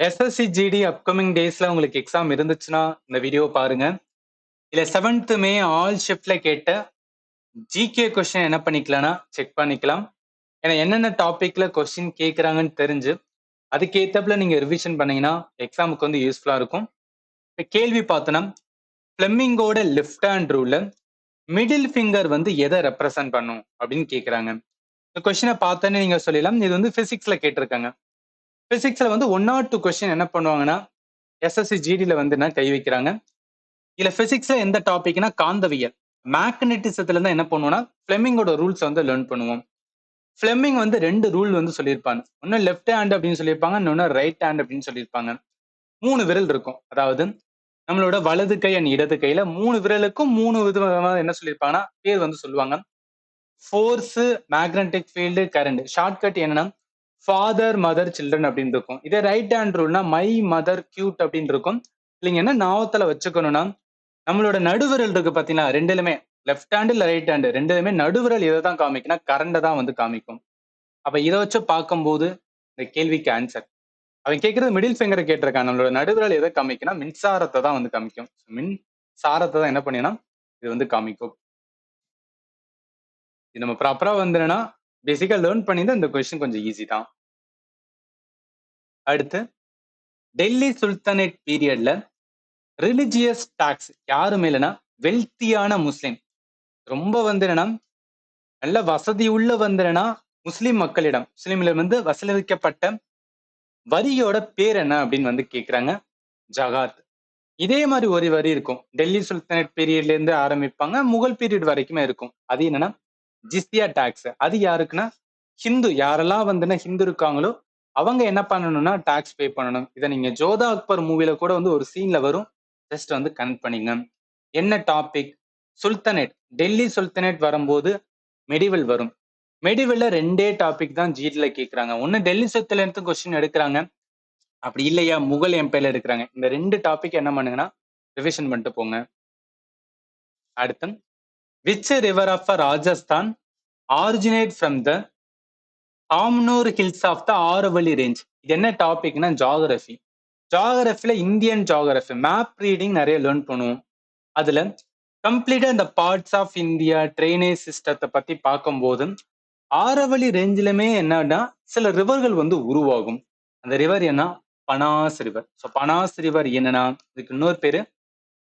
SSC GD upcoming டேஸ்ல உங்களுக்கு exam இருந்துச்சுன்னா இந்த வீடியோ பாருங்க. இல்ல 7th மே ஆல் ஷிஃப்ட்ல கேட்ட ஜிகே கொஸ்டின் என்ன பண்ணிக்கலாம்னா செக் பண்ணிக்கலாம். ஏன்னா என்னென்ன டாபிக்ல கொஸ்டின் கேட்கறாங்கன்னு தெரிஞ்சு அதுக்கேத்தப்பல நீங்க ரிவிஷன் பண்ணீங்கன்னா எக்ஸாமுக்கு வந்து யூஸ்ஃபுல்லா இருக்கும். இப்ப கேள்வி பார்த்தோன்னா ஃபிளெமிங்கோட லெஃப்ட் ஹேண்ட் ரூல்ல மிடில் ஃபிங்கர் வந்து எதை ரெப்ரசன்ட் பண்ணும் அப்படின்னு கேட்கறாங்க. இந்த கொஸ்டினை பார்த்தோன்னே நீங்க சொல்லலாம் இது வந்து பிசிக்ஸ்ல கேட்டிருக்காங்க. பிசிக்ஸ்ல வந்து 1 or 2 கொஸ்டின் என்ன பண்ணுவாங்கன்னா எஸ்எஸ்சி ஜிடில வந்து என்ன கை வைக்கிறாங்க. இல்ல பிசிக்ஸ்ல எந்த டாபிக்னா காந்தவியல் மேக்னெட்டிசத்துல தான் என்ன பண்ணுவோம்னா ஃபிளெமிங்கோட ரூல்ஸ் வந்து லேர்ன் பண்ணுவோம். ஃபிளெமிங் வந்து 2 ரூல் வந்து சொல்லியிருப்பாங்க. ஒன்னு லெஃப்ட் ஹேண்ட் அப்படின்னு சொல்லியிருப்பாங்க, இன்னொன்னு ரைட் ஹேண்ட் அப்படின்னு சொல்லியிருப்பாங்க. 3 விரல் இருக்கும். அதாவது நம்மளோட வலது கை அண்ட் இடது கையில 3 விரலுக்கும் 3 விதமா என்ன சொல்லியிருப்பாங்கன்னா பேர் வந்து சொல்லுவாங்க. Force, magnetic field, current. Shortcut என்னன்னா ஃபாதர், மதர், சில்ட்ரன் அப்படின்னு இருக்கும். இதே ரைட் ஹேண்ட் ரூல்னா மை மதர் கியூட் அப்படின்னு இருக்கும். இல்லைங்க என்ன ஞாபகத்துல வச்சுக்கணும்னா நம்மளோட நடுவிரல் இருக்கு பாத்தீங்களா, ரெண்டுலுமே லெஃப்ட் ஹேண்ட் இல்ல ரைட் ஹேண்ட் ரெண்டுலுமே நடுவிரல் எதை தான் காமிக்கும்னா கரண்ட தான் வந்து காமிக்கும். அப்ப இதை வச்சு பார்க்கும்போது இந்த கேள்விக்கு ஆன்சர் அவன் கேட்கறது மிடில் ஃபிங்கரை கேட்டிருக்கான். நம்மளோட நடுவிரல் எதை காமிக்கும்னா மின்சாரத்தை தான் வந்து காமிக்கும். மின் சாரத்தை தான் என்ன பண்ணினா இது வந்து காமிக்கும். இது நம்ம ப்ராப்பரா வந்துன்னா பேசிக்கா லேர்ன் பண்ணிதான் இந்த கொஸ்டின் கொஞ்சம் ஈஸி தான். அடுத்து டெல்லி சுல்தானேட் பீரியட்ல ரிலிஜியஸ் டாக்ஸ் யாரு மேலனா வெல்த்தியான முஸ்லிம் ரொம்ப வந்து என்னன்னா நல்ல வசதி உள்ள வந்து என்னன்னா முஸ்லிம் மக்களிடம் முஸ்லிம்ல வந்து வசூலிக்கப்பட்ட வரியோட பேர் என்ன அப்படின்னு வந்து கேக்குறாங்க. ஜகாத். இதே மாதிரி ஒரு வரி இருக்கும். டெல்லி சுல்தானேட் பீரியட்ல இருந்து ஆரம்பிப்பாங்க, முகல் பீரியட் வரைக்குமே இருக்கும். அது என்னன்னா ஜிஸ்தியா டாக்ஸ். அது யாருக்குன்னா ஹிந்து யாரெல்லாம் வந்து ஹிந்து இருக்காங்களோ அவங்க என்ன பண்ணணும்னா டாக்ஸ் பே பண்ணணும். இதை நீங்க ஜோதா அக்பர் மூவில கூட வந்து ஒரு சீன்ல வரும். ஜஸ்ட் வந்து கனெக்ட் பண்ணிங்க. என்ன டாபிக்? சுல்தானேட். டெல்லி சுல்தானேட் வரும்போது மெடிவல் வரும். மெடிவல்ல 2 டாபிக் தான் ஜிடில கேட்கறாங்க. ஒன்னு டெல்லி சுல்தானேட் கொஸ்டின் எடுக்கிறாங்க, அப்படி இல்லையா முகல் எம்பையர்ல எடுக்கிறாங்க. இந்த 2 டாபிக் என்ன பண்ணுங்கன்னா ரிவிஷன் பண்ணிட்டு போங்க. அடுத்து which river of Rajasthan originate from the Amnor hills of the Aravalli range. இது என்ன டாபிக்னா ஜாகிரபி. ஜாகிரபில இந்தியன் ஜாகிரபி மேப் ரீடிங் நிறைய லேர்ன் பண்ணுவோம். அதுல கம்ப்ளீட்டா இந்த பார்ட்ஸ் ஆஃப் இந்தியா ட்ரைனேஜ் சிஸ்டத்தை பத்தி பார்க்கும்போது ஆரவல்லி ரேஞ்சிலுமே என்னன்னா சில ரிவர்கள் வந்து உருவாகும். அந்த ரிவர் என்ன Banas river. So Banas river என்னன்னா இதுக்கு இன்னொரு பேரு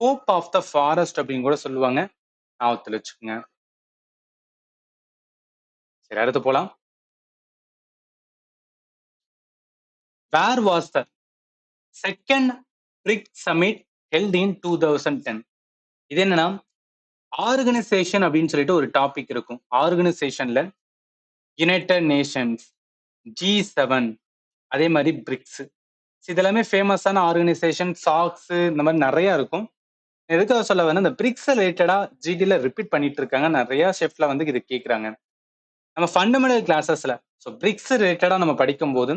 ஹோப் ஆஃப் த ஃபாரஸ்ட் அப்படின்னு கூட சொல்லுவாங்க. ஞாபகத்துல வச்சுக்கோங்க. சரி அடுத்து போலாம். Where was the second BRICS summit held in 2010. இது என்னன்னா ஆர்கனைசேஷன் அப்படின்னு சொல்லிட்டு ஒரு டாபிக் இருக்கும். ஆர்கனைசேஷன்ல யுனைடெட் நேஷன்ஸ், G7, அதே மாதிரி பிரிக்ஸ். இதெல்லாமே ஃபேமஸான ஆர்கனைசேஷன். சாக்ஸ் இந்த மாதிரி நிறைய இருக்கும். எதுக்காக சொல்ல வந்து இந்த பிரிக்ஸ் ரிலேட்டடா ஜிடில ரிப்பீட் பண்ணிட்டு இருக்காங்க. நிறைய ஷிஃப்ட்ல வந்து இது கேட்கறாங்க. நம்ம ஃபண்டமெண்டல் கிளாஸஸ்ல ஸோ பிரிக்ஸ் ரிலேட்டடா நம்ம படிக்கும் போது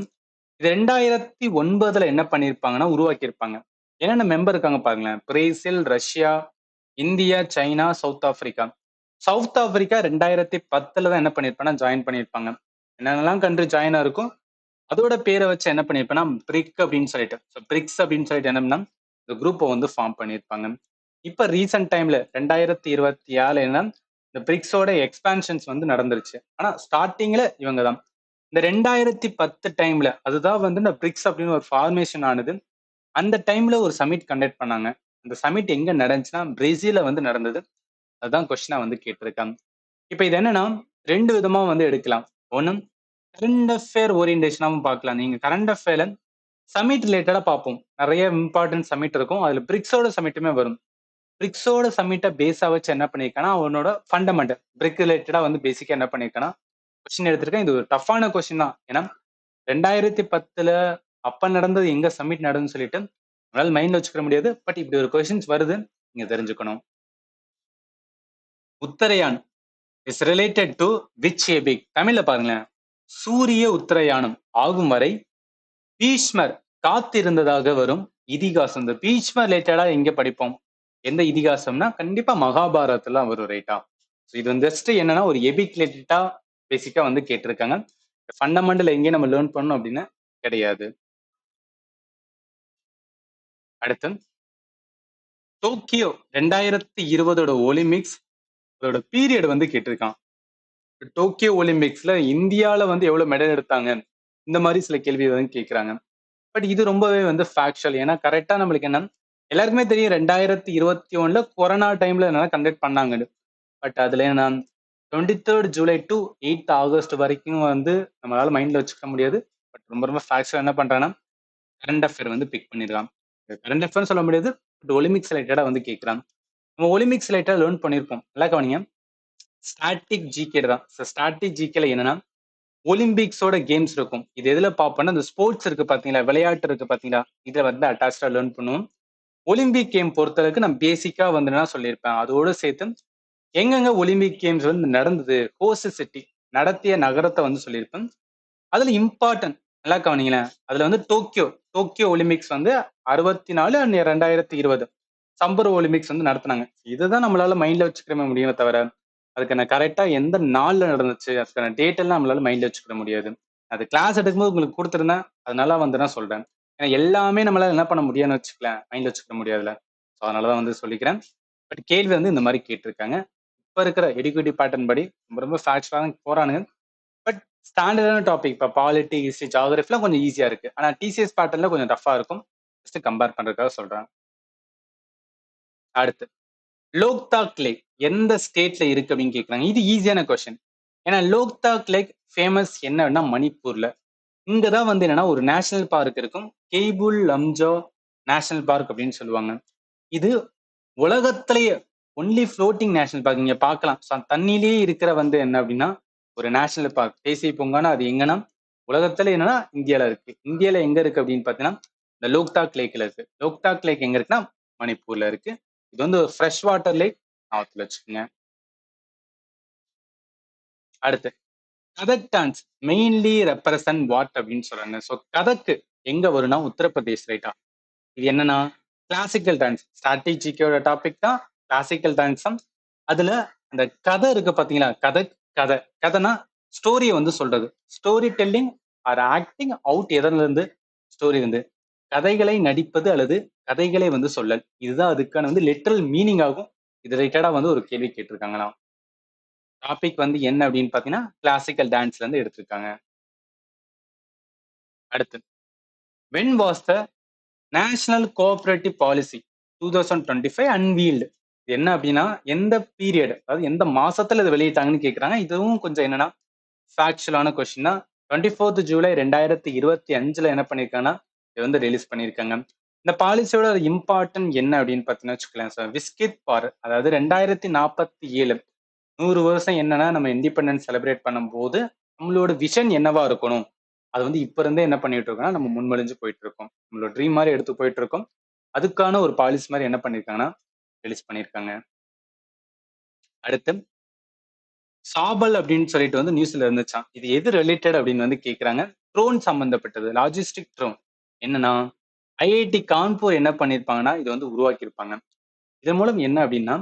இது 2009 என்ன பண்ணிருப்பாங்கன்னா உருவாக்கியிருப்பாங்க. என்னென்ன மெம்பர் இருக்காங்க பாருங்களேன். Brazil, Russia, India, China, south Africa. South Africa 2010 தான் என்ன பண்ணிருப்பாங்கன்னா ஜாயின் பண்ணியிருப்பாங்க. என்னென்னலாம் கண்ட்ரி ஜாயின் இருக்கும் அதோட பேரை வச்சு என்ன பண்ணிருப்பேன்னா பிரிக் அப்படின்னு சொல்லிட்டு பிரிக்ஸ் அப்படின்னு சொல்லிட்டு என்னன்னா இந்த குரூப்பை வந்து ஃபார்ம் பண்ணியிருப்பாங்க. இப்ப ரீசெண்ட் டைம்ல 2024 என்ன இந்த பிரிக்ஸோட எக்ஸ்பான்ஷன்ஸ் வந்து நடந்துருச்சு. ஆனா ஸ்டார்டிங்ல இவங்க தான் இந்த 2010 டைம்ல அதுதான் வந்து இந்த பிரிக்ஸ் அப்படின்னு ஒரு ஃபார்மேஷன் ஆனது. அந்த டைம்ல ஒரு சமிட் கண்டக்ட் பண்ணாங்க. அந்த சமிட் எங்க நடந்துச்சுன்னா பிரேசில வந்து நடந்தது. அதுதான் கொஸ்டினா வந்து கேட்டிருக்காங்க. இப்ப இது என்னன்னா 2 விதமா வந்து எடுக்கலாம். ஒண்ணு கரண்ட் அஃபேர் ஓரியன்டேஷனாவும் பார்க்கலாம். நீங்க கரண்ட் அஃபேர்ல சமிட் ரிலேட்டடா பார்ப்போம். நிறைய இம்பார்ட்டன்ட் சமிட் இருக்கும். அதுல பிரிக்ஸோட சமிட்டுமே வரும். பிரிக்ஸோட சமிட்டை பேஸா வச்சு என்ன பண்ணிருக்கானா அவனோட ஃபண்டமெண்டல் பிரிக் ரிலேட்டடா வந்து பேசிக்கா என்ன பண்ணிருக்கானா கொஸ்டின் எடுத்திருக்கேன். இது ஒரு டஃப்பான கொஸ்டின் தான். ஏன்னா 2010 அப்ப நடந்தது எங்க சமிட் நடந்துன்னு சொல்லிட்டு உங்களால மைண்ட்ல வச்சுக்க முடியாது. பட் இப்படி ஒரு கொஸ்டின்ஸ் வருது நீங்க தெரிஞ்சுக்கணும். Uttarayan is related to which epic. தமிழ்ல பாருங்களேன். சூரிய உத்தரயானம் ஆகும் வரை பீஷ்மர் காத்திருந்ததாக வரும் இதிகாசம். இந்த பீஷ்மர் ரிலேட்டடா எங்க படிப்போம்? எந்த இதிகாசம்னா கண்டிப்பா மகாபாரதத்துல வரும். ரைட்டா? இது வந்து ஜஸ்ட் என்னன்னா ஒரு எபிக் ரிலேட்டடா பேசிக்கா வந்து கேட்டிருக்காங்க. ஃபண்டமெண்டல் எங்கேயும் நம்ம லேர்ன் பண்ணணும் அப்படின்னு கிடையாது. அடுத்து டோக்கியோ 2020 ஒலிம்பிக்ஸ் அதோட பீரியட் வந்து கேட்டிருக்கான். டோக்கியோ ஒலிம்பிக்ஸ்ல இந்தியால வந்து எவ்வளவு மெடல் எடுத்தாங்க, இந்த மாதிரி சில கேள்வி வந்து கேட்கிறாங்க. பட் இது ரொம்பவே வந்து ஃபேக்சுவல். ஏன்னா கரெக்டா நம்மளுக்கு என்ன, எல்லாருக்குமே தெரியும் 2021 கொரோனா டைம்ல என்னன்னா கண்டக்ட் பண்ணாங்கன்னு. பட் அதுல நான் 23rd July to 8th August வரைக்கும் வந்து நம்மளால மைண்ட்ல வச்சுக்க முடியாது. பட் ரொம்ப ரொம்ப ஃபேக்சுவல் என்ன பண்றாங்கன்னா கரண்ட் அஃபேர் வந்து பிக் பண்ணிருக்கான். கரண்ட் அஃபேர்னு சொல்ல முடியாது, பட் ஒலிம்பிக்ஸ் ரிலேட்டடா வந்து கேட்கிறான். நம்ம ஒலிம்பிக்ஸ் ரிலேட்டடா லேர்ன் பண்ணிருப்போம். நல்லா கவனிங்க. ஸ்டாட்டிக் ஜிகே தான். ஸ்டாட்டிக் ஜிகேல என்னன்னா ஒலிம்பிக்ஸோட கேம்ஸ் இருக்கும். இது எதுல பார்ப்போம்னா, இந்த ஸ்போர்ட்ஸ் இருக்கு பாத்தீங்களா, விளையாட்டு இருக்கு பாத்தீங்களா, இதை வந்து அட்டாச்சா லேர்ன் பண்ணுவோம். ஒலிம்பிக் கேம் பொறுத்தளவுக்கு நான் பேசிக்கா வந்து என்ன சொல்லியிருப்பேன், அதோட சேர்த்து எங்கெங்க ஒலிம்பிக் கேம்ஸ் வந்து நடந்தது, ஹோஸ்ட் சிட்டி நடத்திய நகரத்தை வந்து சொல்லியிருப்பேன். அதுல இம்பார்ட்டன்ட் நல்லா கவனிங்களேன். அதுல வந்து டோக்கியோ டோக்கியோ ஒலிம்பிக்ஸ் வந்து 64 அண்ட் 2020 சம்பர் ஒலிம்பிக்ஸ் வந்து நடத்தினாங்க. இதுதான் நம்மளால மைண்ட்ல வச்சுக்கிற முடியுமே தவிர, அதுக்கான கரெக்டா எந்த நாள்ல நடந்துச்சு, அதுக்கான டேட் எல்லாம் நம்மளால மைண்ட்ல வச்சுக்கிற முடியாது. அது கிளாஸ் எடுக்கும்போது உங்களுக்கு கொடுத்துருந்தேன், அதனால வந்து நான் சொல்றேன். ஏன்னா எல்லாமே நம்மளால என்ன பண்ண முடியாதுன்னு வச்சுக்கலாம், மைண்ட்ல வச்சுக்க முடியாதுல்ல. ஸோ அதனாலதான் வந்து சொல்லிக்கிறேன். பட் கேள்வி வந்து இந்த மாதிரி கேட்டிருக்காங்க. இப்ப இருக்கிற எடுக்கேட்டிவ் பேட்டர்ன் படி ரொம்ப ரொம்ப ஃபேக்சுவலா தான் போறானுங்க. பட் ஸ்டாண்டர்டான டாபிக் இப்போ பாலிட்டி, ஹிஸ்ட்ரி, ஜியோகிராஃபிலாம் கொஞ்சம் ஈஸியா இருக்கு. ஆனா டிசிஎஸ் பேட்டர்ன்ல கொஞ்சம் டஃபா இருக்கும். ஜஸ்ட் கம்பேர் பண்றதுக்காக சொல்றேன். அடுத்து லோக்தாக் லேக் எந்த ஸ்டேட்ல இருக்கு அப்படின்னு கேட்குறாங்க. இது ஈஸியான கொஸ்டின். ஏன்னா லோக்தாக் லேக் ஃபேமஸ் என்னன்னா மணிப்பூர்ல. இங்கதான் வந்து என்னன்னா ஒரு நேஷனல் பார்க் இருக்கும். கெய்புல் லம்ஜோ நேஷனல் பார்க் அப்படின்னு சொல்லுவாங்க. இது உலகத்திலேயே ஒன்லி ஃப்ளோட்டிங் நேஷனல் பார்க். நீங்க பார்க்கலாம், தண்ணியிலேயே இருக்கிற வந்து என்ன அப்படின்னா ஒரு நேஷனல் பார்க், தேசிய பூங்கானா அது எங்கன்னா உலகத்துல என்னன்னா இந்தியால இருக்கு. இந்தியால எங்க இருக்கு அப்படின்னு பாத்தீங்கன்னா இந்த லோக்தாக் லேக்ல இருக்கு. லோக்தாக் லேக் எங்க இருக்குன்னா மணிப்பூர்ல இருக்கு. இது வந்து ஒரு ஃப்ரெஷ் வாட்டர் லேக், ஞாபகத்துல வச்சுக்கோங்க. அடுத்து Kathak dance mainly represent what அப்படின்னு சொல்றாங்க. ஸோ கதக்கு எங்க வரும்னா உத்தரப்பிரதேஷ், ரைட்டா? இது என்னன்னா கிளாசிக்கல் டான்ஸ். ஸ்ட்ராட்டஜிக்கோட டாபிக் தான் கிளாசிக்கல் டான்ஸ். அதுல அந்த கதை இருக்கு பாத்தீங்களா, கதக் கதை. கதைனா ஸ்டோரியை வந்து சொல்றது. Story telling are acting out எதுல இருந்து, ஸ்டோரி வந்து கதைகளை நடிப்பது அல்லது கதைகளை வந்து சொல்லல். இதுதான் அதுக்கான வந்து லிட்டரல் மீனிங் ஆகும். இது ரிலேட்டடா வந்து ஒரு கேள்வி கேட்டிருக்காங்களா. டாபிக் வந்து என்ன அப்படின்னு பாத்தீங்கன்னா கிளாசிக்கல் டான்ஸ்ல இருந்து எடுத்திருக்காங்க. அடுத்து when was the national cooperative policy 2025 அன்வீல்டு. என்ன அப்படின்னா எந்த பீரியட், அதாவது எந்த மாசத்துல இதை வெளியிட்டாங்கன்னு கேட்கறாங்க. இதுவும் கொஞ்சம் என்னன்னா ஃபேக்சுவலான கொஸ்டின் தான். 24th ஜூலை 2025 என்ன பண்ணிருக்காங்கன்னா இதை வந்து ரிலீஸ் பண்ணியிருக்காங்க. இந்த பாலிசியோட இம்பார்ட்டன்ட் என்ன அப்படின்னு பார்த்தீங்கன்னா வச்சுக்கலாம் சார், விஸ்கித் பார், அதாவது 2047 100 வருஷம் என்னன்னா நம்ம இண்டிபெண்டன்ஸ் செலிப்ரேட் பண்ணும்போது நம்மளோட விஷன் என்னவா இருக்கணும், அது வந்து இப்ப இருந்தே என்ன பண்ணிட்டு இருக்கோம்னா நம்ம முன்மொழிஞ்சு போயிட்டு இருக்கோம். நம்மளோட ட்ரீம் மாதிரி எடுத்து போயிட்டு இருக்கோம். அதுக்கான ஒரு பாலிசி மாதிரி என்ன பண்ணிருக்காங்கன்னா ரிலீஸ் பண்ணிருக்காங்க. அடுத்து சாபல் அப்படின்னு சொல்லிட்டு வந்து நியூஸ்ல இருந்துச்சான். இது எது ரிலேட்டட் அப்படின்னு வந்து கேக்குறாங்க. ட்ரோன் சம்பந்தப்பட்டது, லாஜிஸ்டிக் ட்ரோன். என்னன்னா ஐஐடி கான்பூர் என்ன பண்ணிருப்பாங்கன்னா இது வந்து உருவாக்கியிருப்பாங்க. இதன் மூலம் என்ன அப்படின்னா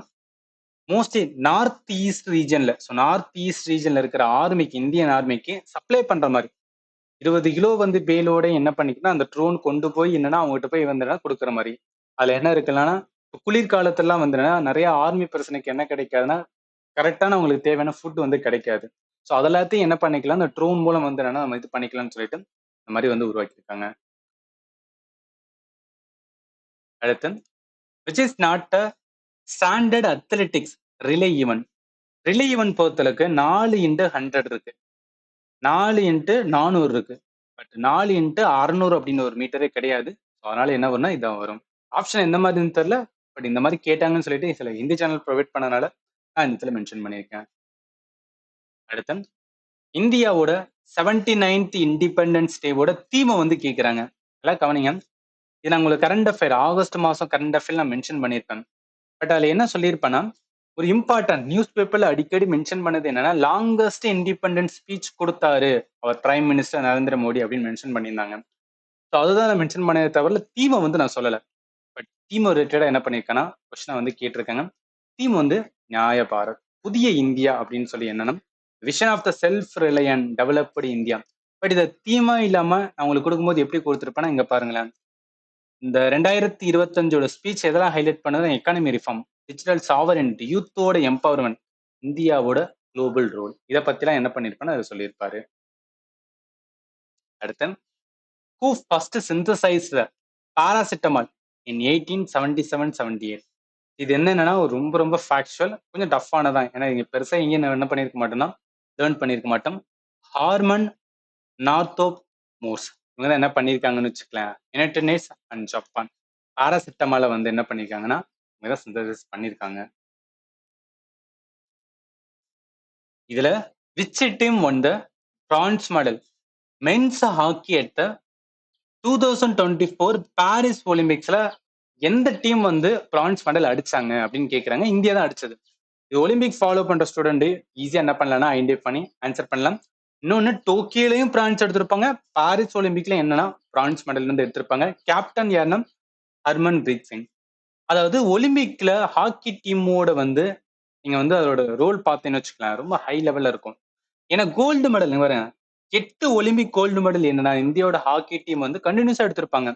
மோஸ்ட்லி நார்த் ஈஸ்ட் ரீஜன்ல, ஸோ நார்த் ஈஸ்ட் ரீஜன்ல இருக்கிற ஆர்மிக்கு, இந்தியன் ஆர்மிக்கு சப்ளை பண்ற மாதிரி 20 கிலோ வந்து பேலோட என்ன பண்ணிக்கன்னா அந்த ட்ரோன் கொண்டு போய் என்னன்னா அவங்ககிட்ட போய் வந்து கொடுக்குற மாதிரி. அதுல என்ன இருக்குன்னா குளிர்காலத்துலாம் வந்து நிறைய ஆர்மி பர்சனுக்கு என்ன கிடைக்காதுன்னா கரெக்டான அவங்களுக்கு தேவையான ஃபுட் வந்து கிடைக்காது. ஸோ அதெல்லாத்தையும் என்ன பண்ணிக்கலாம், இந்த ட்ரோன் மூலம் வந்து என்னன்னா நம்ம இது பண்ணிக்கலாம்னு சொல்லிட்டு இந்த மாதிரி வந்து உருவாக்கியிருக்காங்க. அடுத்து which is not a standard athletics relay event. Relay event பொறுத்தளவுக்கு 4x100 இருக்கு, 4x400 இருக்கு. பட் 4x600 அப்படின்னு ஒரு மீட்டரே கிடையாது. அதனால என்ன வரும்னா இதான் வரும். ஆப்ஷன் எந்த மாதிரின்னு தெரியல, பட் இந்த மாதிரி கேட்டாங்கன்னு சொல்லிட்டு சில ஹிந்தி சேனல் ப்ரொவைட் பண்ணனால நான் இந்த இடத்துல மென்ஷன் பண்ணியிருக்கேன். அடுத்து இந்தியாவோட 79th இண்டிபெண்டன்ஸ் டேவோட தீமை வந்து கேட்குறாங்க. எல்லாம் கவனிங்க. இது நான் உங்களுக்கு கரண்ட் அஃபேர் ஆகஸ்ட் மாதம் கரண்ட் அஃபேர் நான் மென்ஷன் பண்ணியிருப்பேன். பட் அதில் என்ன சொல்லியிருப்பேன்னா ஒரு இம்பார்ட்டன்ட் நியூஸ் பேப்பர்ல அடிக்கடி மென்ஷன் பண்ணது என்னன்னா லாங்கஸ்ட் இண்டிபெண்டன்ஸ் ஸ்பீச் கொடுத்தாரு அவர் பிரைம் மினிஸ்டர் நரேந்திர மோடி அப்படின்னு மென்ஷன் பண்ணியிருந்தாங்க. ஸோ அதுதான் நான் மென்ஷன் பண்ணதை தவிர தீமை வந்து நான் சொல்லலை. பட் தீம் ரிலேட்டடா என்ன பண்ணியிருக்கேன்னா கொஸ்டினை வந்து கேட்டிருக்காங்க. தீம் வந்து நியாய பாரத், புதிய இந்தியா அப்படின்னு சொல்லி என்னன்னா vision of the self reliant developed India. But இதை தீமா இல்லாம நான் உங்களுக்கு கொடுக்கும்போது எப்படி கொடுத்துருப்பேன்னா இங்க பாருங்களேன், இந்த 2025 ஸ்பீச் எதெல்லாம் ஹைலைட் பண்ணது? எக்கானமி ரிஃபார்ம், டிஜிட்டல் சாவரின்டி, யூத்தோட எம்பவர்மெண்ட், இந்தியாவோட குளோபல் ரோல். இத பத்திலாம் என்ன பண்ணியிருப்பாருன்னு அத சொல்லியிருப்பாரு. அடுத்து, who first synthesized paracetamol in 1877-78? இது என்னன்னா ரொம்ப ரொம்ப ஃபேக்சுவல், கொஞ்சம் டஃப்பானதான். ஏன்னா இங்க பெருசா எங்கேயும் நான் என்ன பண்ணியிருக்க மாட்டோம்னா லேர்ன் பண்ணியிருக்க மாட்டோம். ஹார்மன் நார்த்தோப் மோர்ஸ் இவங்க தான் என்ன பண்ணியிருக்காங்கன்னு வச்சுக்கலாம். யுனைடெட் நேஷன்ஸ் அண்ட் ஜப்பான் பாராசிட்டமால வந்து என்ன பண்ணியிருக்காங்கன்னா இவங்க தான் சிந்தசிஸ் பண்ணியிருக்காங்க. இதுல which team won the bronze medal men's hockey at the 2024 Paris ஒலிம்பிக்ஸ்ல எந்த டீம் வந்து பிரான்ஸ் மெடல் அடிச்சாங்க அப்படின்னு கேக்குறாங்க. இந்தியா தான் அடிச்சது. இது ஒலிம்பிக் ஃபாலோ பண்ற ஸ்டூடெண்ட் ஈஸியா என்ன பண்ணலாம்னா ஐடென்டிஃபை பண்ணி ஆன்சர் பண்ணலாம். இன்னொன்னு டோக்கியோலையும் பிரான்ஸ் எடுத்திருப்பாங்க, பாரிஸ் ஒலிம்பிக்ல என்னன்னா பிரான்ஸ் மெடல் வந்து எடுத்திருப்பாங்க. கேப்டன் யாருன்னா ஹர்மன் பிரீத் சிங். அதாவது ஒலிம்பிக்ல ஹாக்கி டீமோட வந்து நீங்க வந்து அதோட ரோல் பார்த்தீங்கன்னு வச்சுக்கலாம், ரொம்ப ஹை லெவல்ல இருக்கும். ஏன்னா கோல்டு மெடல் வரேன் 8 ஒலிம்பிக் கோல்டு மெடல் என்னன்னா இந்தியாவோட ஹாக்கி டீம் வந்து கண்டினியூஸா எடுத்திருப்பாங்க.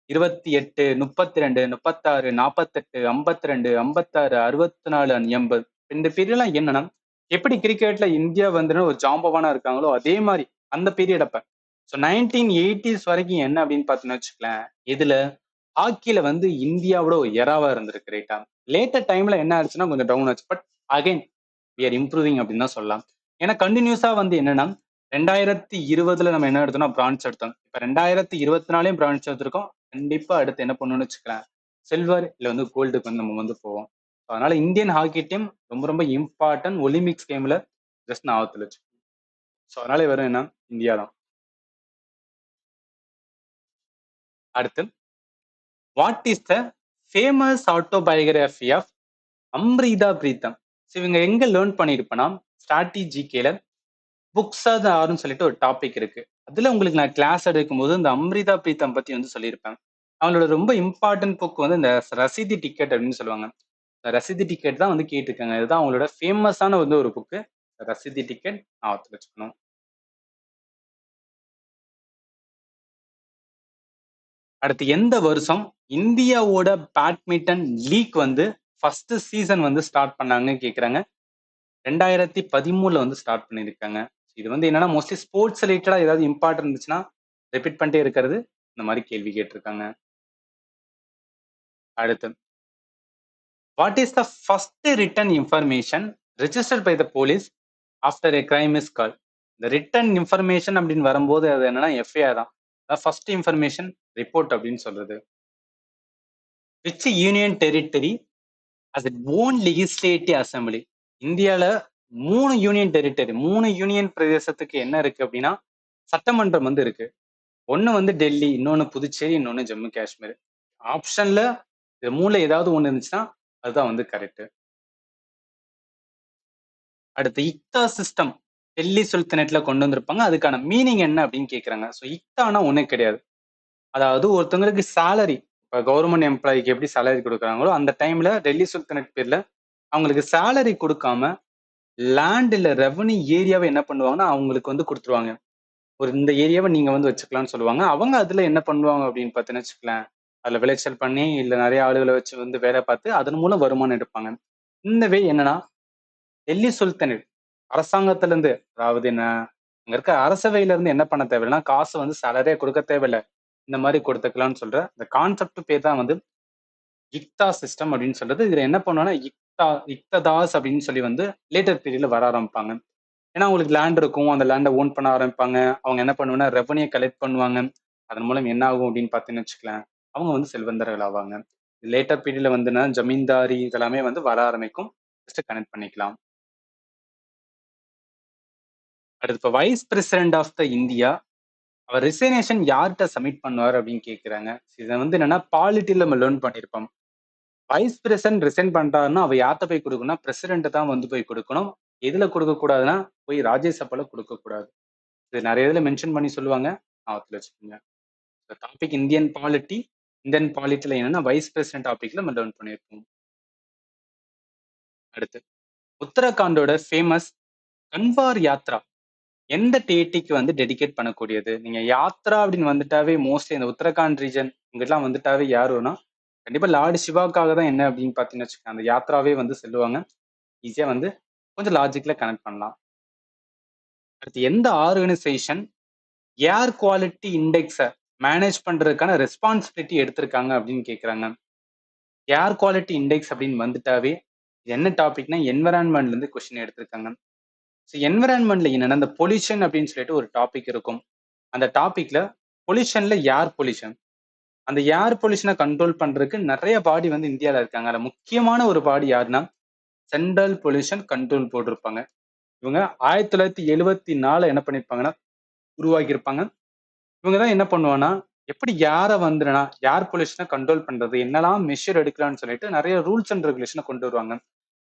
28, 32, 36, 48, 52, 56, 64, 80. இந்த பீரியட்லாம் என்னன்னா எப்படி கிரிக்கெட்ல இந்தியா வந்து ஒரு ஜாம்பவானா இருக்காங்களோ அதே மாதிரி அந்த பீரியட் அப்ப. ஸோ 1980s வரைக்கும் என்ன அப்படின்னு பார்த்தீங்கன்னு வச்சுக்கலாம், இதுல ஹாக்கில வந்து இந்தியாவோட ஒரு எராவா இருந்திருக்கு ரைட்டா. லேட்டர் டைம்ல என்ன ஆச்சுன்னா கொஞ்சம் டவுன் ஆச்சு. But again we are improving அப்படின்னு தான் சொல்லலாம். ஏன்னா கண்டினியூஸா வந்து என்னன்னா 2020 நம்ம என்ன எடுத்தோம்னா பிரான்ஸ் எடுத்தோம். இப்ப 2024 பிரான்ஸ் எடுத்திருக்கோம். கண்டிப்பா அடுத்து என்ன பண்ணணும்னு வச்சுக்கலாம், சில்வர் இல்ல வந்து கோல்டுக்கு வந்து நம்ம வந்து போவோம். அதனால இந்தியன் ஹாக்கி டீம் ரொம்ப ரொம்ப இம்பார்ட்டன்ட் ஒலிம்பிக்ஸ் கேம்ல ஜஸ்ட் ஞாபகத்துல வச்சு. ஸோ அதனால வெறும் என்ன இந்தியா தான். அடுத்து, what is the famous autobiography of Amrita Pritam? So இவங்க எங்க லேர்ன் பண்ணியிருப்பேன்னா ஸ்ட்ராட்டஜிக்கேல புக்ஸ் ஆர் ஆர்னு சொல்லிட்டு ஒரு டாபிக் இருக்கு. அதுல உங்களுக்கு நான் கிளாஸ் எடுக்கும்போது இந்த அம்ரிதா பிரீத்தம் பத்தி வந்து சொல்லியிருப்பேன். அவங்களோட ரொம்ப இம்பார்ட்டன்ட் புக் வந்து இந்த ரசீதி டிக்கெட் அப்படின்னு சொல்லுவாங்க. இந்த ரசீதி டிக்கெட் தான் வந்து கேட்டிருக்காங்க. இதுதான் அவங்களோட ஃபேமஸான வந்து ஒரு புக்கு. ரசீதி டிக்கெட் ஞாபகத்துல வச்சுக்கணும். அடுத்து எந்த வருஷம் இந்தியாவோட பேட்மிண்டன் லீக் வந்து ஃபர்ஸ்ட் சீசன் வந்து ஸ்டார்ட் பண்ணாங்கன்னு கேக்குறாங்க. 2013 வந்து ஸ்டார்ட் பண்ணியிருக்காங்க. இது வந்து என்னன்னா மோஸ்ட்லி ஸ்போர்ட்ஸ் ரிலேட்டடா ஏதாவது இம்பார்ட்டன் இருந்துச்சுன்னா ரிப்பீட் பண்ணிட்டே இருக்கிறது இந்த மாதிரி கேள்வி கேட்டிருக்காங்க. அடுத்து, what is the first written information registered by the police after a crime is call? இந்த ரிட்டன் இன்ஃபர்மேஷன் அப்படின்னு வரும்போது அது என்னன்னா எஃப்ஐஆர் தான். ஃபர்ஸ்ட் இன்ஃபர்மேஷன் ரிப்போர்ட் அப்படின்னு சொல்றது. Which union territory has it own legislative assembly? இந்தியால 3 யூனியன் டெரிட்டரி, 3 யூனியன் பிரதேசத்துக்கு என்ன இருக்கு அப்படின்னா சட்டமன்றம் வந்து இருக்கு. ஒண்ணு வந்து டெல்லி, இன்னொன்னு புதுச்சேரி, இன்னொன்னு ஜம்மு காஷ்மீர். ஆப்ஷன்ல இது 3ல ஏதாவது ஒண்ணு இருந்துச்சுன்னா அதுதான் வந்து கரெக்ட். அடுத்து இக்தா சிஸ்டம் டெல்லி சுல்தானேட்ல கொண்டு வந்திருப்பாங்க. அதுக்கான மீனிங் என்ன அப்படின்னு கேக்குறாங்க. ஸோ இக்தானா ஒண்ணு கிடையாது. அதாவது ஒருத்தவங்களுக்கு சேலரி, இப்ப கவர்மெண்ட் எம்ப்ளாய்க்கு எப்படி சேலரி கொடுக்குறாங்களோ அந்த டைம்ல டெல்லி சுல்தானேட் பேர்ல அவங்களுக்கு சேலரி கொடுக்காம லேண்ட் இல்ல ரெவன்யூ ஏரியாவை என்ன பண்ணுவாங்கன்னா அவங்களுக்கு வந்து கொடுத்துருவாங்க. ஒரு இந்த ஏரியாவை நீங்க வந்து வச்சுக்கலாம்னு சொல்லுவாங்க. அவங்க அதுல என்ன பண்ணுவாங்க அப்படின்னு பார்த்தீங்கன்னு வச்சுக்கலாம், அதுல விளைச்சல் பண்ணி இல்ல நிறைய ஆளுகளை வச்சு வந்து வேலை பார்த்து அதன் மூலம் வருமானம் எடுப்பாங்க. இந்த வே என்னன்னா டெல்லி சுல்தானேட் அரசாங்கத்துல இருந்து, அதாவது என்ன அங்க இருக்க அரசவையில இருந்து என்ன பண்ண தேவையில்லைன்னா காசு வந்து சேலரியா கொடுக்க தேவையில்லை, இந்த மாதிரி கொடுத்துக்கலாம்னு சொல்ற இந்த கான்செப்ட் பேர் தான் வந்து இக்தா சிஸ்டம் அப்படின்னு சொல்றது. இதுல என்ன பண்ணுவாங்கன்னா இக்ததாஸ் அப்படின்னு சொல்லி வந்து லேட்டர் பீரியட்ல வர ஆரம்பிப்பாங்க. ஏன்னா அவங்களுக்கு லேண்ட் இருக்கும், அந்த லேண்டை ஓன் பண்ண ஆரம்பிப்பாங்க. அவங்க என்ன பண்ணுவாங்கன்னா ரெவன்யூ கலெக்ட் பண்ணுவாங்க. அதன் மூலம் என்ன ஆகும் அப்படின்னு பார்த்தீங்கன்னு வச்சுக்கலாம், அவங்க வந்து செல்வந்தர்கள் ஆவாங்க. லேட்டர் பீரியட்ல வந்துன்னா ஜமீன்தாரி இதெல்லாமே வந்து வர ஆரம்பிக்கும். ஜஸ்ட் கனெக்ட் பண்ணிக்கலாம். அடுத்து, இப்போ vice president of the India அவர் ரிசைனேஷன் யார்கிட்ட சப்மிட் பண்ணுவார் அப்படின்னு கேட்குறாங்க. இதை வந்து என்னன்னா பாலிட்டியில் நம்ம லேர்ன் பண்ணியிருப்போம். வைஸ் பிரசிடென்ட் ரிசைன் பண்றாருன்னா அவ யார்கிட்ட போய் கொடுக்கணும்? பிரசிடென்ட் தான் வந்து போய் கொடுக்கணும். எதுல கொடுக்க கூடாதுன்னா போய் ராஜ்யசபால கொடுக்க கூடாது. இது நிறைய இதுல மென்ஷன் பண்ணி சொல்லுவாங்க. ஞாபகத்துல வச்சுக்கோங்க. Topic Indian polity. இந்தியன் பாலிட்டில என்னன்னா வைஸ் பிரசிடென்ட் டாபிக்ல நம்ம லேர்ன் பண்ணியிருப்போம். அடுத்து, உத்தரகாண்டோட ஃபேமஸ் கன்வார் யாத்ரா எந்த டேட்டிக்கு வந்து டெடிகேட் பண்ணக்கூடியது? நீங்க யாத்ரா அப்படின்னு வந்துட்டாவே மோஸ்ட்லி இந்த உத்தரகாண்ட் ரீஜன் இங்கெல்லாம் வந்துட்டாவே யார் வரும்னா, கண்டிப்பா லார்ட் சிவாக்காக தான் என்ன அப்படின்னு பார்த்தீங்கன்னு வச்சுக்கோங்க. அந்த யாத்ராவே வந்து செல்லுவாங்க. ஈஸியா வந்து கொஞ்சம் லாஜிக்ல கனெக்ட் பண்ணலாம். அடுத்து எந்த ஆர்கனைசேஷன் ஏர் குவாலிட்டி இண்டெக்ஸ மேனேஜ் பண்றதுக்கான ரெஸ்பான்சிபிலிட்டி எடுத்திருக்காங்க அப்படின்னு கேட்குறாங்க. ஏர் குவாலிட்டி இண்டெக்ஸ் அப்படின்னு வந்துட்டாவே இது என்ன டாபிக்னா என்விரான்மெண்ட்ல இருந்து கொஸ்டின் எடுத்திருக்காங்க. ஸோ என்விரான்மெண்ட்ல என்னன்னா இந்த பொல்யூஷன் அப்படின்னு சொல்லிட்டு ஒரு டாபிக் இருக்கும். அந்த டாபிக்ல பொல்யூஷன்ல ஏர் பொல்யூஷன், அந்த ஏர் பொல்யூஷனை கண்ட்ரோல் பண்றதுக்கு நிறைய பாடி வந்து இந்தியாவில் இருக்காங்க. அதுல முக்கியமான ஒரு பாடி யாருன்னா சென்ட்ரல் பொல்யூஷன் கண்ட்ரோல் போர்டு இருப்பாங்க. இவங்க 1974 என்ன பண்ணிருப்பாங்கன்னா உருவாக்கியிருப்பாங்க. இவங்க தான் என்ன பண்ணுவாங்கன்னா எப்படி யாரை வந்துனா ஏர் பொல்யூஷனை கண்ட்ரோல் பண்றது, என்னெல்லாம் மெஷர் எடுக்கலாம்னு சொல்லிட்டு நிறைய ரூல்ஸ் அண்ட் ரெகுலேஷனை கொண்டு வருவாங்க.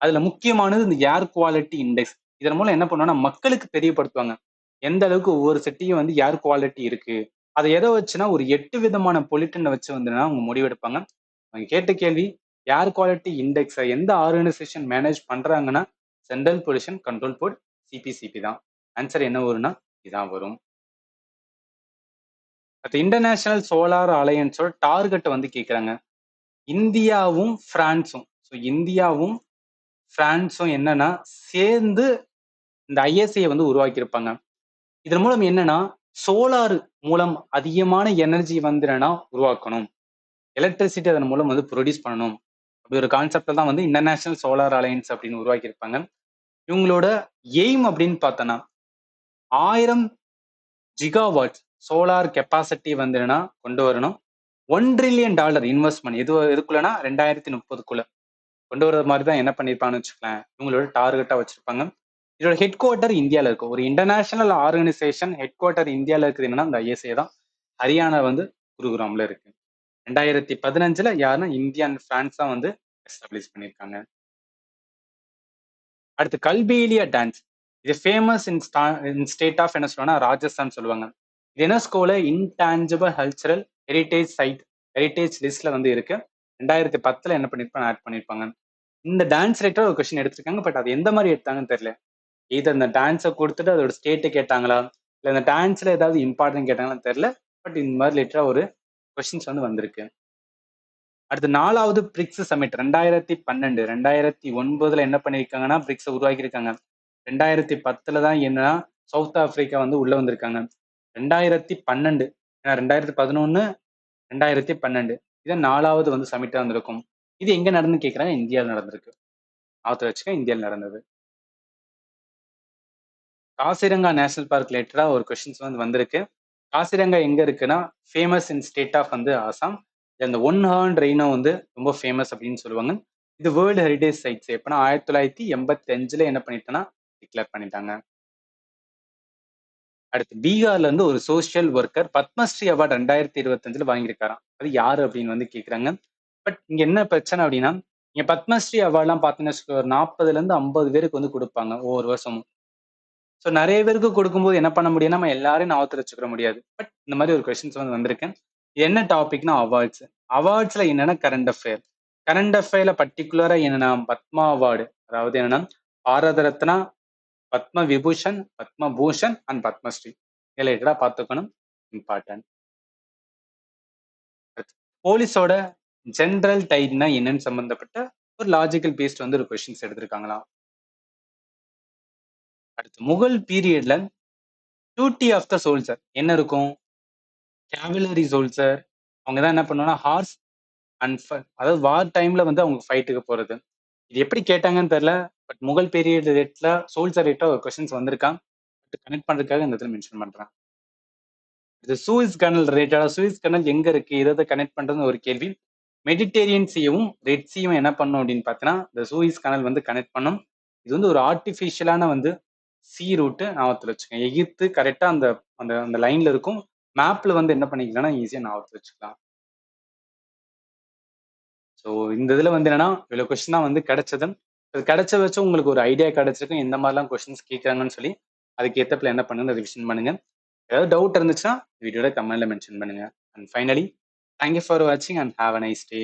அதுல முக்கியமானது இந்த ஏர் குவாலிட்டி இண்டெக்ஸ். இதன் மூலம் என்ன பண்ணுவாங்கன்னா மக்களுக்கு தெரியப்படுத்துவாங்க எந்த அளவுக்கு ஒவ்வொரு சிட்டியும் வந்து ஏர் குவாலிட்டி இருக்கு. அதை எதை வச்சுன்னா ஒரு 8 விதமான பொல்யூட்டனை வச்சு வந்துன்னா அவங்க முடிவெடுப்பாங்க. அவங்க கேட்ட கேள்வி ஏர் குவாலிட்டி இண்டெக்ஸை எந்த ஆர்கனைசேஷன் மேனேஜ் பண்றாங்கன்னா central pollution control board, CPCB தான். ஆன்சர் என்ன வரும்னா இதான் வரும். அது இன்டர்நேஷனல் சோலார் அலையன்ஸோட டார்கெட்டை வந்து கேட்குறாங்க. இந்தியாவும் பிரான்ஸும், ஸோ இந்தியாவும் பிரான்ஸும் என்னன்னா சேர்ந்து இந்த ஐஎஸ்ஐ வந்து உருவாக்கியிருப்பாங்க. இதன் மூலம் என்னன்னா சோலார் மூலம் அதிகமான எனர்ஜி வந்து என்னன்னா உருவாக்கணும், எலக்ட்ரிசிட்டி அதன் மூலம் வந்து ப்ரொடியூஸ் பண்ணணும். அப்படி ஒரு கான்செப்ட்ல தான் வந்து இன்டர்நேஷனல் சோலார் அலையன்ஸ் அப்படின்னு உருவாக்கியிருப்பாங்க. இவங்களோட எய்ம் அப்படின்னு பார்த்தோன்னா 1000 ஜிகாவாட் சோலார் கெப்பாசிட்டி வந்து என்னன்னா கொண்டு வரணும். $1 trillion இன்வெஸ்ட்மெண்ட் எதுக்குள்ளனா 2030க்குள்ள கொண்டு வர்றது மாதிரி தான் என்ன பண்ணிருப்பாங்கன்னு வச்சுக்கலாம். இவங்களோட டார்கெட்டா வச்சிருப்பாங்க. இதோட ஹெட் குவார்ட்டர் இந்தியாவில் இருக்கு. ஒரு இன்டர்நேஷனல் ஆர்கனைசேஷன் ஹெட் குவார்ட்டர் இந்தியாவில் இருக்குது என்னன்னா இந்த ஐஎஸ்ஏ தான். ஹரியானா வந்து குருகிராம்ல இருக்கு. 2015 யாருன்னா இந்தியா அண்ட் பிரான்ஸ் தான் வந்து எஸ்டாப்ளிஷ் பண்ணியிருக்காங்க. அடுத்து கல்பேலியா டான்ஸ். இது ஃபேமஸ் இன் ஸ்டேட் ஆஃப் என்ன சொல்லுவாங்கன்னா ராஜஸ்தான் சொல்லுவாங்க. இது யுனெஸ்கோல intangible cultural heritage site heritage லிஸ்ட்ல வந்து இருக்கு. 2010 என்ன பண்ணிருப்பாங்க ஆட் பண்ணிருப்பாங்க. இந்த டான்ஸ் ரைட்டர் ஒரு கொஸ்டின் எடுத்திருக்காங்க. பட் அது எந்த மாதிரி எடுத்தாங்கன்னு தெரியல. இது இந்த டான்ஸை கொடுத்துட்டு அதோட ஸ்டேட்டை கேட்டாங்களா, இல்லை இந்த டான்ஸ்ல ஏதாவது இம்பார்ட்டன்ட் கேட்டாங்களான்னு தெரியல. பட் இந்த மாதிரி லிட்டரா ஒரு கொஸ்டின்ஸ் வந்து வந்திருக்கு. அடுத்து 4வது பிரிக்ஸ் சமிட் 2012. 2009 என்ன பண்ணிருக்காங்கன்னா பிரிக்ஸ் உருவாக்கியிருக்காங்க. 2010 தான் என்னன்னா சவுத் ஆப்பிரிக்கா வந்து உள்ள வந்திருக்காங்க. 2012 ஏன்னா 2011 2012 இது 4வது வந்து சமிட்டா வந்திருக்கும். இது எங்க நடந்துன்னு கேட்கறாங்க. இந்தியாவில் நடந்திருக்கு. ஆத்த வச்சுக்க இந்தியாவில் நடந்தது. காசிரங்கா நேஷனல் பார்க் ரிலேட்டடா ஒரு கொஸ்டின்ஸ் வந்து வந்திருக்கு. காசிரங்கா எங்க இருக்குன்னா ஃபேமஸ் இன் ஸ்டேட் ஆஃப் வந்து ஆசாம். இந்த ஒன் ஹார்ன் ரெய்னோ வந்து ரொம்ப ஃபேமஸ் அப்படின்னு சொல்லுவாங்க. இது வேர்ல்டு ஹெரிடேஜ் சைட்ஸ் எப்பன்னா 1985 என்ன பண்ணிட்டேன்னா டிக்ளேர் பண்ணிட்டாங்க. அடுத்து பீகார்ல இருந்து ஒரு சோசியல் ஒர்க்கர் பத்மஸ்ரீ அவார்டு 2025 வாங்கியிருக்காராம். அது யாரு அப்படின்னு வந்து கேட்குறாங்க. பட் இங்க என்ன பிரச்சனை அப்படின்னா இங்க பத்மஸ்ரீ அவார்ட்லாம் பார்த்தீங்கன்னா ஒரு 40ல இருந்து 50 பேருக்கு வந்து கொடுப்பாங்க ஒவ்வொரு வருஷமும். ஸோ நிறைய பேருக்கு கொடுக்கும்போது என்ன பண்ண முடியும், நம்ம எல்லாரையும் ஞாபகத்தில் வச்சுக்கிற முடியாது. பட் இந்த மாதிரி ஒரு கொஸ்டின்ஸ் வந்து வந்திருக்கேன். இது என்ன டாபிக்னா அவார்ட்ஸ். அவார்ட்ஸ்ல என்னன்னா கரண்ட் அஃபேர். கரண்ட் அஃபேர்ல பர்டிகுலரா என்னன்னா பத்மா அவார்டு, அதாவது என்னன்னா பாரத ரத்னா, பத்ம விபூஷன், பத்ம பூஷன் அண்ட் பத்மஸ்ரீ ரிலேட்டடா பார்த்துக்கணும். இம்பார்ட்டன்ட். போலீஸோட ஜென்ரல் டைட்னா என்னன்னு சம்பந்தப்பட்ட ஒரு லாஜிக்கல் பேஸ்ட் வந்து ஒரு கொஸ்டின்ஸ் எடுத்திருக்காங்களா. அடுத்து முகல் பீரியட்ல டியூட்டி ஆஃப் த சோல்ஜர் என்ன இருக்கும். கேவலரி சோல்ஜர் அவங்க தான் என்ன பண்ணுவாங்கன்னா ஹார்ஸ் அண்ட் அதாவது வார் டைம்ல வந்து அவங்க ஃபைட்டுக்கு போறது. இது எப்படி கேட்டாங்கன்னு தெரியல. பட் முகல் பீரியட் ரேட்ல சோல்ஜர் ரேட்டா ஒரு கொஸ்டின்ஸ் வந்திருக்கான். கனெக்ட் பண்றதுக்காக இந்த இடத்துல மென்ஷன் பண்றேன். இது சூயிஸ் கனல் ரிலேட்டடா சூயிஸ் கனல் எங்க இருக்கு, இதை கனெக்ட் பண்றதுன்னு ஒரு கேள்வி. மெடிடேரியன் சீயும் ரெட் சீயும் என்ன பண்ணும் அப்படின்னு பார்த்தீங்கன்னா இந்த சூயிஸ் கனல் வந்து கனெக்ட் பண்ணும். இது வந்து ஒரு ஆர்டிஃபிஷியலான வந்து சி ரூட்டு ஞாபகத்தில் வச்சுக்கோங்க. எகிர்த்து கரெக்டா அந்த அந்த அந்த லைன்ல இருக்கும். மேப்ல வந்து என்ன பண்ணிக்கலாம்னா ஈஸியா ஞாபகத்தில் வச்சுக்கலாம். ஸோ இந்த இதுல வந்து என்னன்னா இவ்வளவு கொஸ்டின் தான் வந்து கிடைச்சது. அது கிடைச்ச வச்சு உங்களுக்கு ஒரு ஐடியா கிடைச்சிருக்கும் எந்த மாதிரிலாம் கொஸ்டின்ஸ் கேட்கறாங்கன்னு சொல்லி. அதுக்கு ஏத்தப்பல என்ன பண்ணுங்க ரிவிஷன் பண்ணுங்க. ஏதாவது டவுட் இருந்துச்சுன்னா வீடியோட கமெண்ட்ல மென்ஷன் பண்ணுங்க. அண்ட் ஃபைனலி தேங்க்யூ ஃபார் வாட்சிங் and have a nice day.